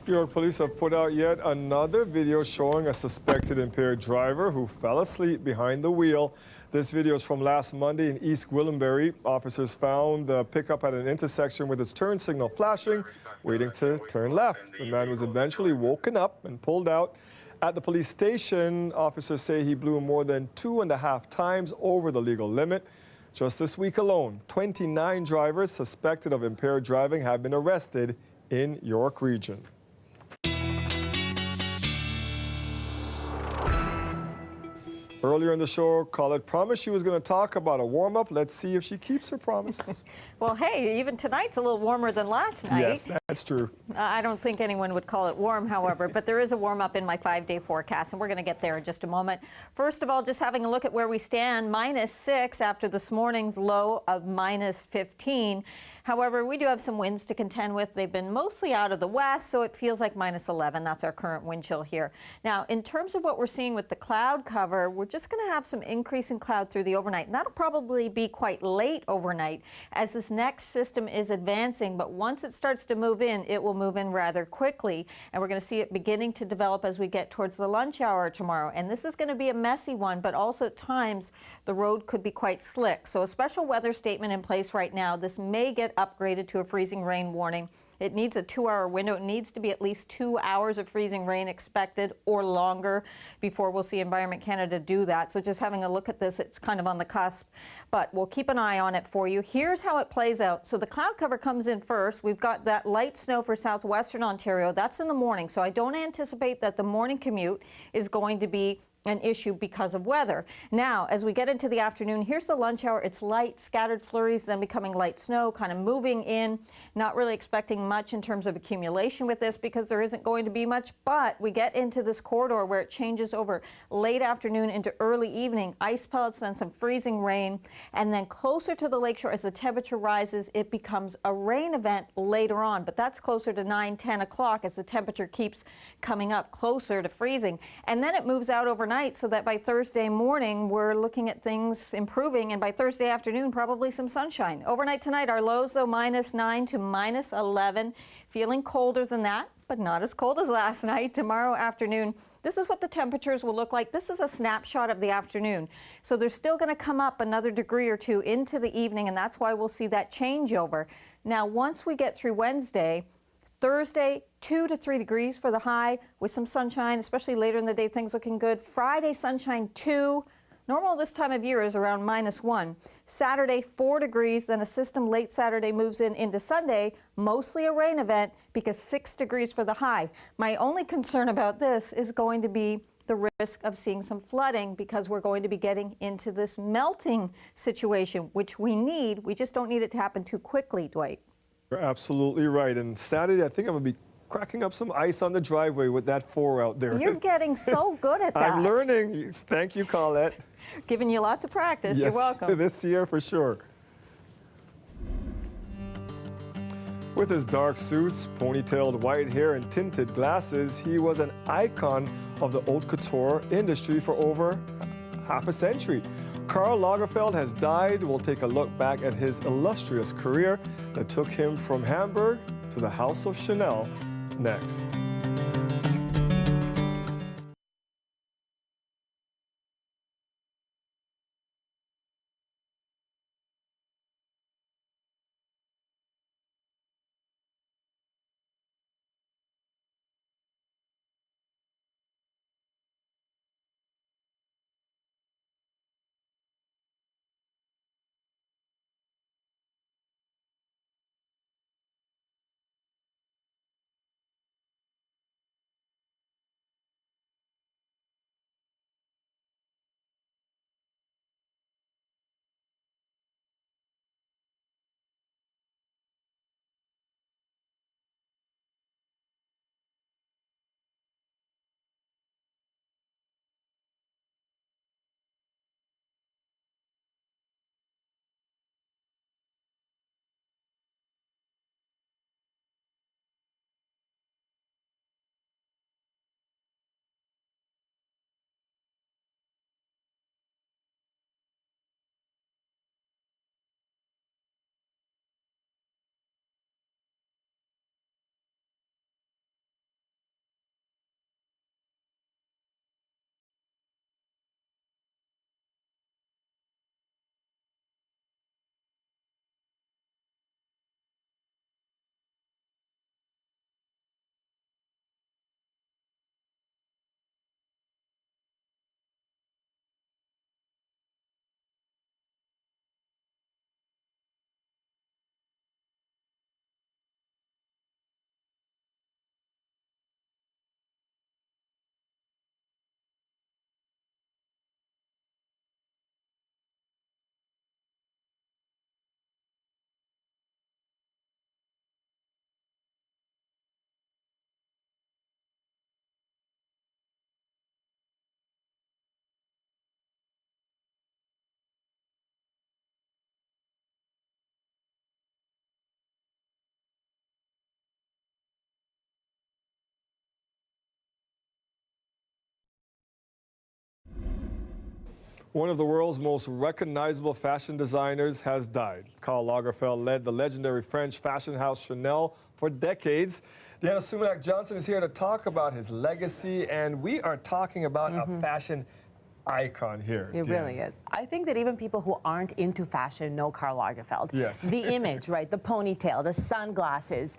New York police have put out yet another video showing a suspected impaired driver who fell asleep behind the wheel. This video is from last Monday in East Gwillimbury. Officers found the pickup at an intersection with its turn signal flashing, waiting to turn left. The man was eventually woken up and pulled out. At the police station, officers say he blew more than 2.5 times over the legal limit. Just this week alone, 29 drivers suspected of impaired driving have been arrested in York Region. Earlier in the show, Colette promised she was going to talk about a warm-up. Let's see if she keeps her promise. Well, hey, even tonight's a little warmer than last night. Yes, that's true. I don't think anyone would call it warm, however, but there is a warm-up in my 5-day forecast, and we're going to get there in just a moment. First of all, just having a look at where we stand, -6 after this morning's low of -15. However, we do have some winds to contend with. They've been mostly out of the west, so it feels like -11. That's our current wind chill here. Now, in terms of what we're seeing with the cloud cover, we're just going to have some increase in cloud through the overnight. And that'll probably be quite late overnight as this next system is advancing. But once it starts to move in, it will move in rather quickly. And we're going to see it beginning to develop as we get towards the lunch hour tomorrow. And this is going to be a messy one, but also at times the road could be quite slick. So a special weather statement in place right now. This may get upgraded to a freezing rain warning. It needs a 2-hour window. It needs to be at least 2 hours of freezing rain expected or longer before we'll see Environment Canada do that. So just having a look at this, it's kind of on the cusp, but we'll keep an eye on it for you. Here's how it plays out. So the cloud cover comes in first. We've got that light snow for southwestern Ontario. That's in the morning. So I don't anticipate that the morning commute is going to be an issue because of weather. Now, as we get into the afternoon, here's the lunch hour. It's light, scattered flurries, then becoming light snow, kind of moving in. Not really expecting much in terms of accumulation with this because there isn't going to be much, but we get into this corridor where it changes over late afternoon into early evening. Ice pellets, then some freezing rain, and then closer to the lakeshore as the temperature rises, it becomes a rain event later on, but that's closer to 9, 10 o'clock as the temperature keeps coming up closer to freezing. And then it moves out overnight so that by Thursday morning, we're looking at things improving, and by Thursday afternoon, probably some sunshine. Overnight tonight, our lows, though, -9 to -11. Feeling colder than that. but not as cold as last night. Tomorrow afternoon, this is what the temperatures will look like. This is a snapshot of the afternoon. So they're still going to come up another degree or two into the evening, and that's why we'll see that changeover. Now, once we get through Wednesday, Thursday, 2 to 3 degrees for the high with some sunshine, especially later in the day, things looking good. Friday, sunshine 2. Normal this time of year is around -1. Saturday, 4 degrees. Then a system late Saturday moves in into Sunday, mostly a rain event because 6 degrees for the high. My only concern about this is going to be the risk of seeing some flooding because we're going to be getting into this melting situation, which we need. We just don't need it to happen too quickly, Dwight. You're absolutely right. And Saturday, I think I'm going to be cracking up some ice on the driveway with that 4 out there. You're getting so good at that. I'm learning. Thank you, Colette. Giving you lots of practice. Yes, You're welcome. This year for sure. With his dark suits, ponytailed white hair, and tinted glasses, he was an icon of the haute couture industry for over half a century. Karl Lagerfeld has died. We'll take a look back at his illustrious career that took him from Hamburg to the House of Chanel next. One of the world's most recognizable fashion designers has died. Karl Lagerfeld led the legendary French fashion house Chanel for decades. Deanna Sumanak-Johnson is here to talk about his legacy, and we are talking about a fashion icon here. It really is. I think that even people who aren't into fashion know Karl Lagerfeld. Yes. The image, right? The ponytail, the sunglasses.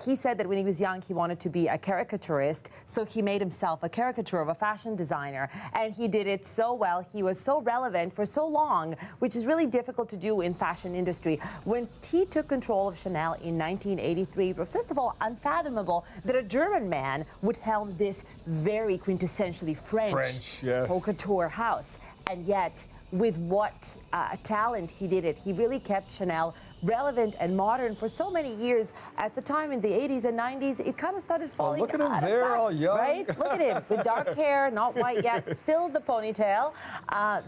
He said that when he was young, he wanted to be a caricaturist, so he made himself a caricature of a fashion designer, and he did it so well. He was so relevant for so long, which is really difficult to do in fashion industry. When he took control of Chanel in 1983, but first of all, unfathomable that a German man would helm this very quintessentially French yes. haute couture house. And yet, with what talent he did it, he really kept Chanel relevant and modern for so many years. At the time in the 80s and 90s, it kind of started falling look at him out of there, that, all young. right? Look at him with dark hair, not white yet, still the ponytail.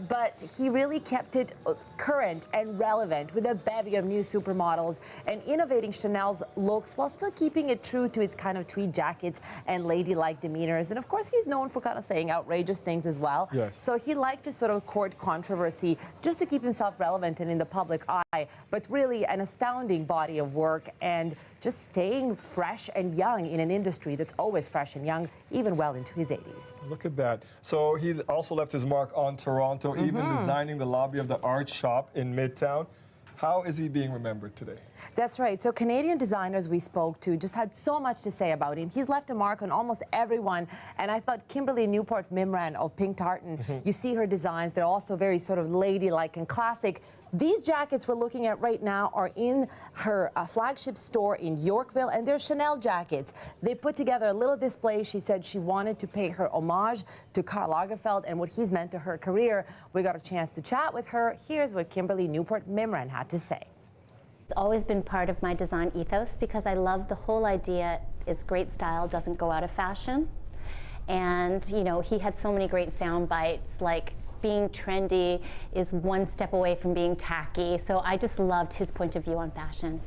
But he really kept it current and relevant with a bevy of new supermodels and innovating Chanel's looks while still keeping it true to its kind of tweed jackets and ladylike demeanors. And of course, he's known for kind of saying outrageous things as well. Yes. So he liked to sort of court controversy just to keep himself relevant and in the public eye. But really, an astounding body of work and just staying fresh and young in an industry that's always fresh and young, even well into his 80s. Look at that. So he also left his mark on Toronto, even designing the lobby of the art shop in Midtown. How is he being remembered today? That's right. So Canadian designers we spoke to just had so much to say about him. He's left a mark on almost everyone. And I thought Kimberly Newport-Mimran of Pink Tartan, you see her designs. They're also very sort of ladylike and classic. These jackets we're looking at right now are in her flagship store in Yorkville, and they're Chanel jackets. They put together a little display. She said she wanted to pay her homage to Karl Lagerfeld and what he's meant to her career. We got a chance to chat with her. Here's what Kimberly Newport-Mimran had to say. It's always been part of my design ethos because I love the whole idea is great style doesn't go out of fashion. And, you know, he had so many great sound bites, like being trendy is one step away from being tacky. So I just loved his point of view on fashion.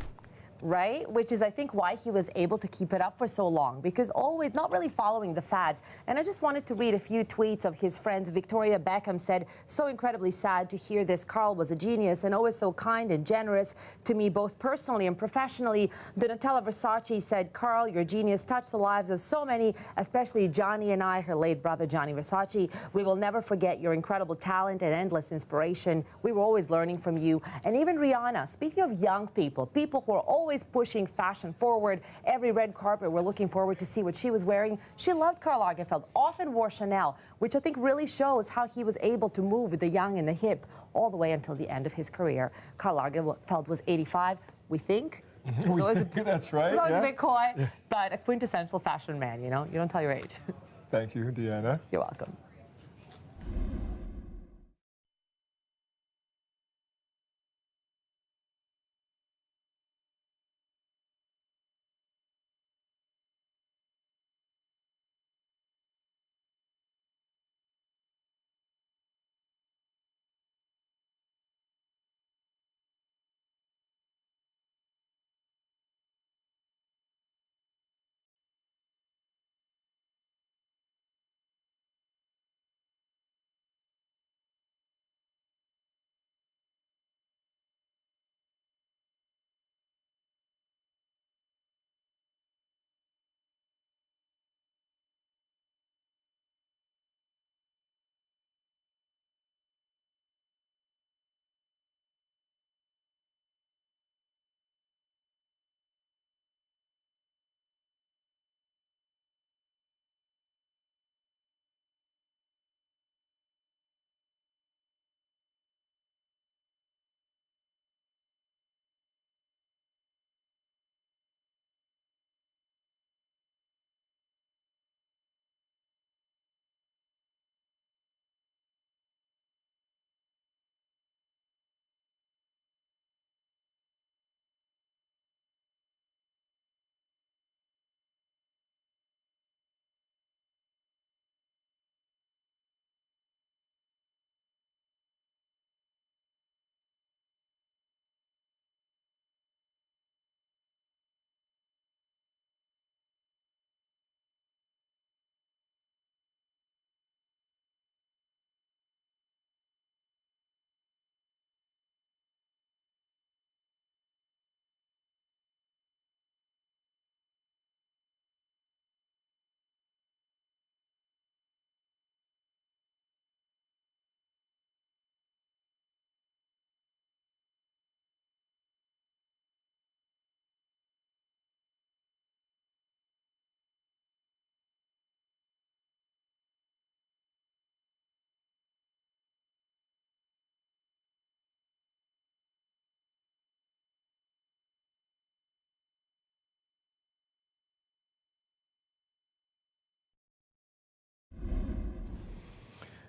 Right? Which is, I think, why he was able to keep it up for so long, because always not really following the fads. And I just wanted to read a few tweets of his friends. Victoria Beckham said, so incredibly sad to hear this. Karl was a genius and always so kind and generous to me, both personally and professionally. Donatella Versace said, Karl, your genius touched the lives of so many, especially Johnny and I, her late brother, Johnny Versace. We will never forget your incredible talent and endless inspiration. We were always learning from you. And even Rihanna, speaking of young people, people who are always pushing fashion forward. Every red carpet, we're looking forward to see what she was wearing. She loved Karl Lagerfeld, often wore Chanel, which I think really shows how he was able to move with the young and the hip all the way until the end of his career. Karl Lagerfeld was 85, we think. That's right. He's always a bit coy, but a quintessential fashion man, you know? You don't tell your age. Thank you, Deanna. You're welcome.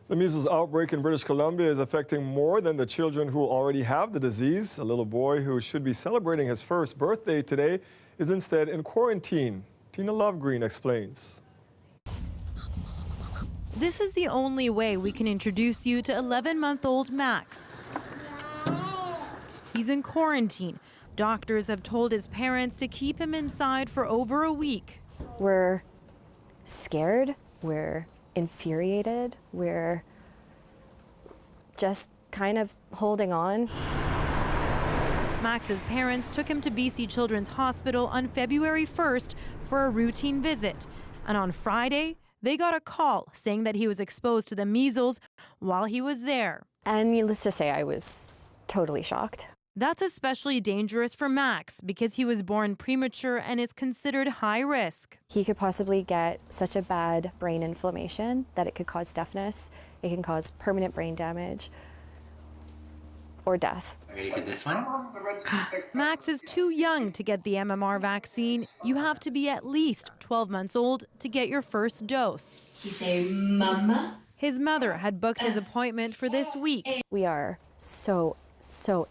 The measles outbreak in British Columbia is affecting more than the children who already have the disease. A little boy who should be celebrating his first birthday today is instead in quarantine. Tina Lovegreen explains. This is the only way we can introduce you to 11-month-old Max. He's in quarantine. Doctors have told his parents to keep him inside for over a week. We're scared, we're infuriated, we're just kind of holding on. Max's parents took him to BC Children's Hospital on February 1st for a routine visit. And on Friday, they got a call saying that he was exposed to the measles while he was there. And needless to say, I was totally shocked. That's especially dangerous for Max because he was born premature and is considered high risk. He could possibly get such a bad brain inflammation that it could cause deafness, it can cause permanent brain damage, or death. Ready for this one? Max is too young to get the MMR vaccine. You have to be at least 12 months old to get your first dose. You say, Mama? His mother had booked his appointment for this week. We are so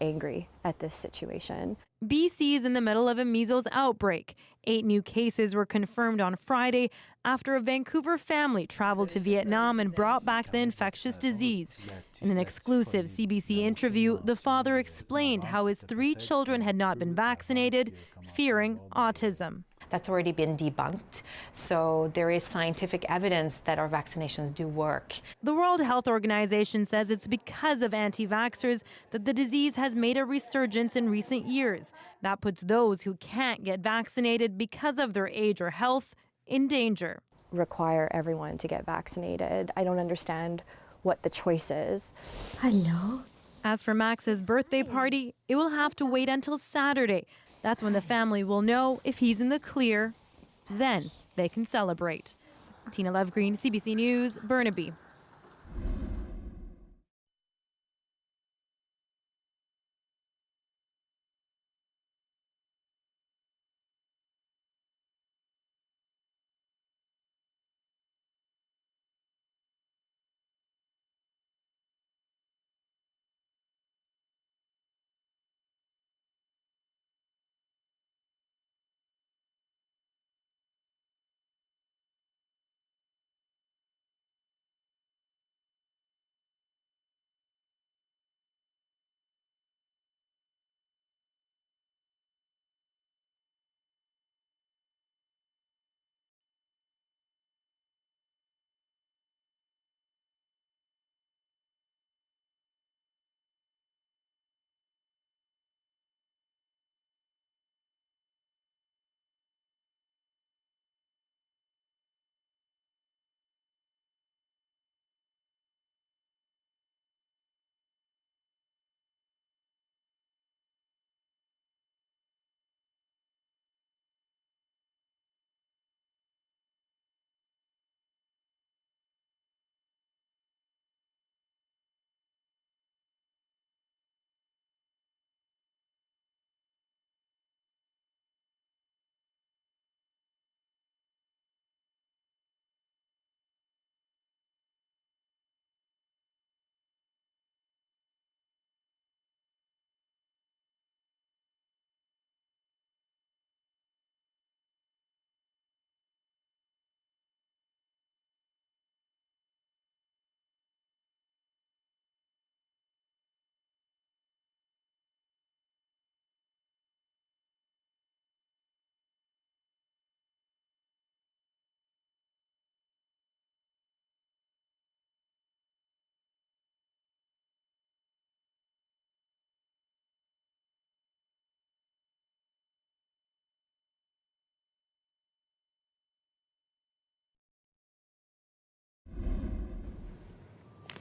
angry at this situation. BC is in the middle of a measles outbreak. 8 new cases were confirmed on Friday after a Vancouver family traveled to Vietnam and brought back the infectious disease. In an exclusive CBC interview, the father explained how his 3 children had not been vaccinated, fearing autism. That's already been debunked. So there is scientific evidence that our vaccinations do work. The World Health Organization says it's because of anti-vaxxers that the disease has made a resurgence in recent years. That puts those who can't get vaccinated because of their age or health in danger. Require everyone to get vaccinated. I don't understand what the choice is. Hello. As for Max's birthday party, it will have to wait until Saturday. That's when the family will know if he's in the clear. Then they can celebrate. Tina Lovegreen, CBC News, Burnaby.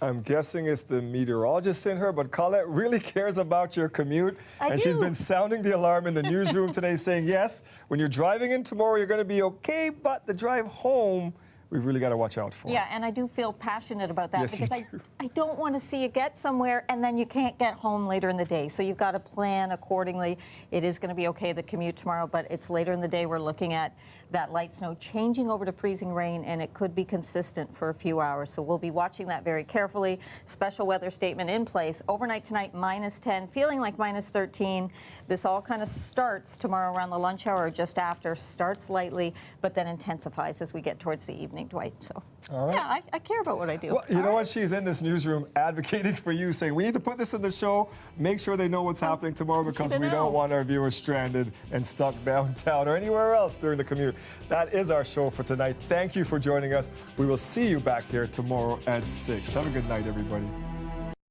I'm guessing it's the meteorologist in her, but Colette really cares about your commute. She's been sounding the alarm in the newsroom today saying, yes, when you're driving in tomorrow, you're going to be okay, but the drive home, we've really got to watch out for. Yeah, and I do feel passionate about that Yes, because I don't want to see you get somewhere and then you can't get home later in the day. So you've got to plan accordingly. It is going to be okay, the commute tomorrow, but it's later in the day. We're looking at that light snow changing over to freezing rain, and it could be consistent for a few hours. So we'll be watching that very carefully. Special weather statement in place. Overnight tonight, -10, feeling like -13. This all kind of starts tomorrow around the lunch hour or just after, starts lightly, but then intensifies as we get towards the evening, Dwight. So, yeah, I care about what I do. Well, you know what? She's in this newsroom advocating for you, saying we need to put this in the show, make sure they know what's happening tomorrow because we don't want our viewers stranded and stuck downtown or anywhere else during the commute. That is our show for tonight. Thank you for joining us. We will see you back here tomorrow at 6. Have a good night, everybody.